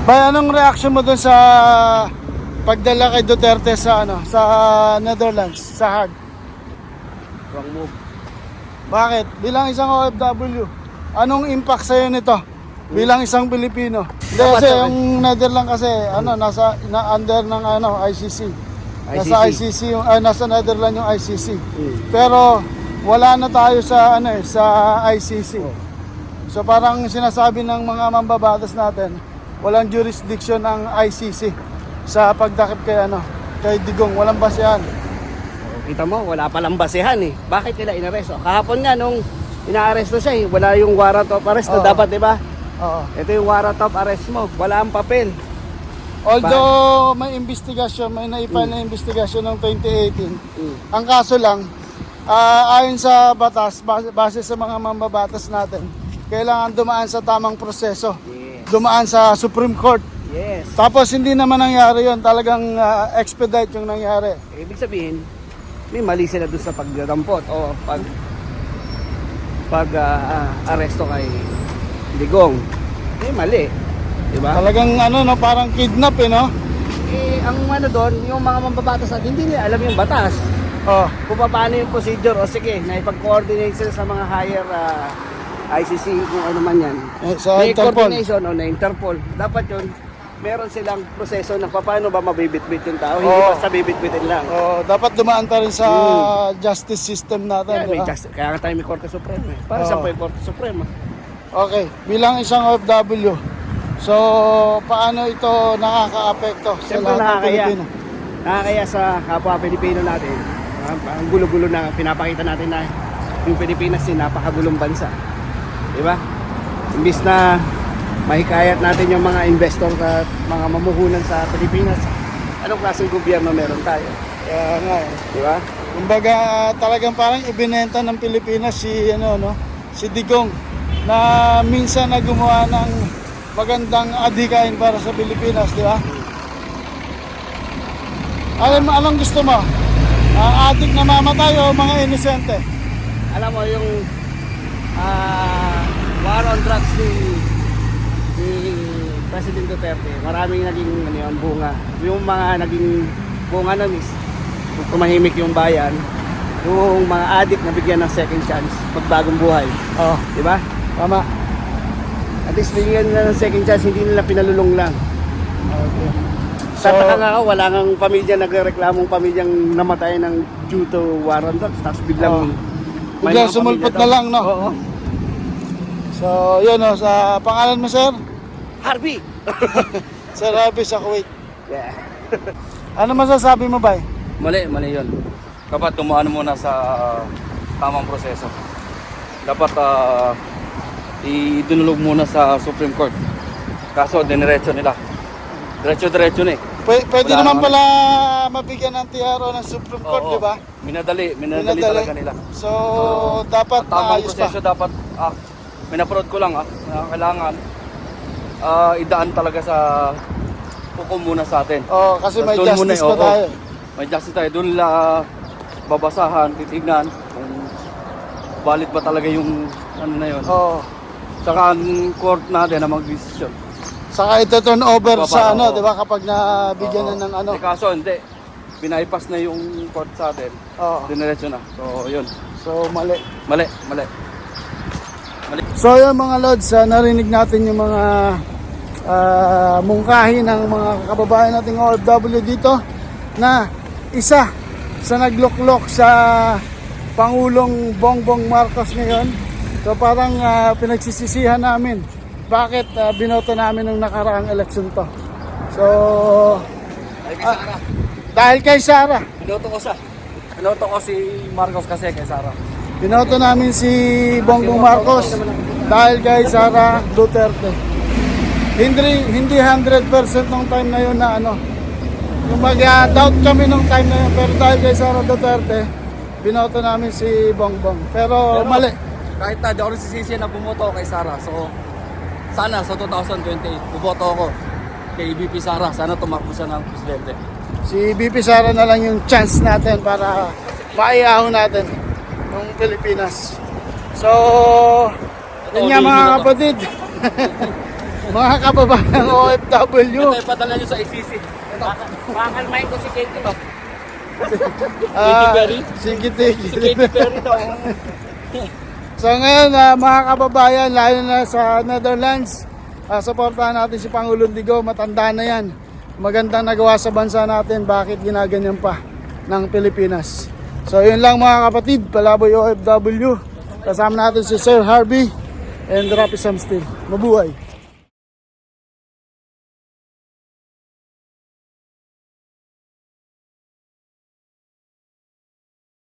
Bay, anong reaction mo dun sa pagdala kay Duterte sa sa Netherlands, sa Hague? Wrong move. Bakit? Bilang isang OFW, anong impact sa'yo nito? Bilang isang Pilipino. Hindi Dapat kasi sa- yung Netherlands kasi nasa under ng ICC. Nasa ICC yung nasa Netherlands yung ICC. Pero wala na tayo sa sa ICC. So parang sinasabi ng mga mambabatas natin, walang jurisdiction ang ICC sa pagdakip kay kay Digong, walang basehan. Kita mo, wala palang basehan eh. Bakit nila inaresto? Kahapon nga nung inaaresto siya wala yung warrant of arrest na Oo. dapat, di ba? Oo. Ito yung warrant of arrest mo. Wala ang papel. Although may investigasyon, may na-file na investigasyon noong 2018. Ang kaso lang, ayon sa batas, base sa mga mambabatas natin, kailangan dumaan sa tamang proseso. Yes. Dumaan sa Supreme Court. Yes. Tapos hindi naman nangyari yon, talagang expedite yung nangyari. Ibig sabihin, may mali sila doon sa pagdampot o aresto kay Digong. May mali. Di ba? Talagang parang kidnap no? Ang doon, yung mga mambabatas natin, hindi nila alam yung batas. Oh. Kung paano yung procedure, o sige, naipag-coordinate sila sa mga higher ICC, kung ano man yan. Sa May Interpol. coordination o na Interpol. Dapat yun, meron silang proseso na paano ba mabibitbit yung tao, hindi Oo. basta bibitbitin lang. Oh, dapat dumaan pa rin sa justice system natin, Kaya, di ba? kaya nga tayo may Korte Suprema eh. Para saan pa yung Korte Suprema? Okay, bilang isang OFW, so paano ito nakaka-apekto sa Siyempre lahat ng nakakaya. Pilipino? Nakakaya sa kapwa Pilipino natin. Ang gulo-gulo na pinapakita natin na yung Pilipinas ay napakagulong bansa. Di ba? Imbis na mahikayat natin yung mga investor at mga mamuhunan sa Pilipinas, anong klaseng gobyerno meron tayo? Kaya nga Di ba? Kumbaga talagang parang ibinenta ng Pilipinas si si Digong na minsan na gumawa ng magandang adhikain para sa Pilipinas, di ba? Anong gusto mo? Adik na mamatay o mga inosente? Alam mo yung war on drugs ni President Duterte, maraming naging yung bunga. Yung mga naging bunga nun is tumahimik yung bayan. Yung mga addict na bigyan ng second chance, magbagong buhay. Oh, Di ba? tama. At least bigyan nila ng second chance, hindi nila pinalulong lang. Okay. Tataka nga ako, wala nang pamilya nagreklamong pamilyang namatay ng due to war on drugs. Tapos biglang Biglang mga sumulpot pamilya na lang, no? Oo. So, yun sa pangalan mo, sir? Harvey! Sir Harvey sa Kuwait. Yeah. Ano masasabi mo, bay? Mali yun. Dapat tumaan muna sa tamang proseso. Dapat idunulog muna sa Supreme Court. Kaso diniretso nila. Diretso na eh. Pwede Wala naman naman. pala mabigyan ng TRO ng Supreme Court, Oo. di ba? Minadali talaga nila. So, dapat Ang tamang maayos pa. proseso dapat, minaprod ko lang na kailangan idaan talaga sa hukom muna sa atin. Oh, kasi may Tapos doon muna, justice pa oo. tayo. May justice tayo. Doon nila babasahan, titignan kung valid ba talaga yung ano na yun. Oo. Saka ang court natin na mag-decision. Saka ito turn over sa Oo. di ba, kapag nabigyan Oo. na ng Eh, kaso hindi. Binaypass na yung court sa atin. Oo. Diniretso na. So, yun. So, mali. Mali. So, yun mga lods, narinig natin yung mga mungkahi ng mga kababayan nating OFW dito na isa sa nagluklok sa Pangulong Bongbong Marcos ngayon. So parang pinagsisisihan namin bakit binoto namin nung nakaraang eleksyon to. So dahil kay Sara. Binoto ko si Marcos kasi kay Sara. Binoto namin si Bongbong Marcos dahil kay Sara Duterte. Hindi 100% nung time na yun na yung doubt kami nung time na yun, pero dahil kay Sara Duterte, binoto namin si Bongbong. Pero mali. Kahit na di ako nagsisisi na bumoto kay Sara. So, sana sa 2028, buboto ako kay BP Sara. Sana tumakbo siya ng presidente. Si BP Sara na lang yung chance natin para maiahon natin ng Pilipinas. So, yun nga mga kapatid. mga kababayan OFW. Ito ipadala nyo sa ICC. Pakalmahin ko si Katy to. Perry? Sige, Si Katy Perry to. So ngayon, mga kababayan, lalo na sa Netherlands, supportahan natin si Pangulong Digo. Matanda na yan. Magandang nagawa sa bansa natin. Bakit ginaganyan pa ng Pilipinas? So yun lang mga kapatid, Palaboy OFW. Kasama natin si Sir Harvey and Rapi Sam Steel. Mabuhay!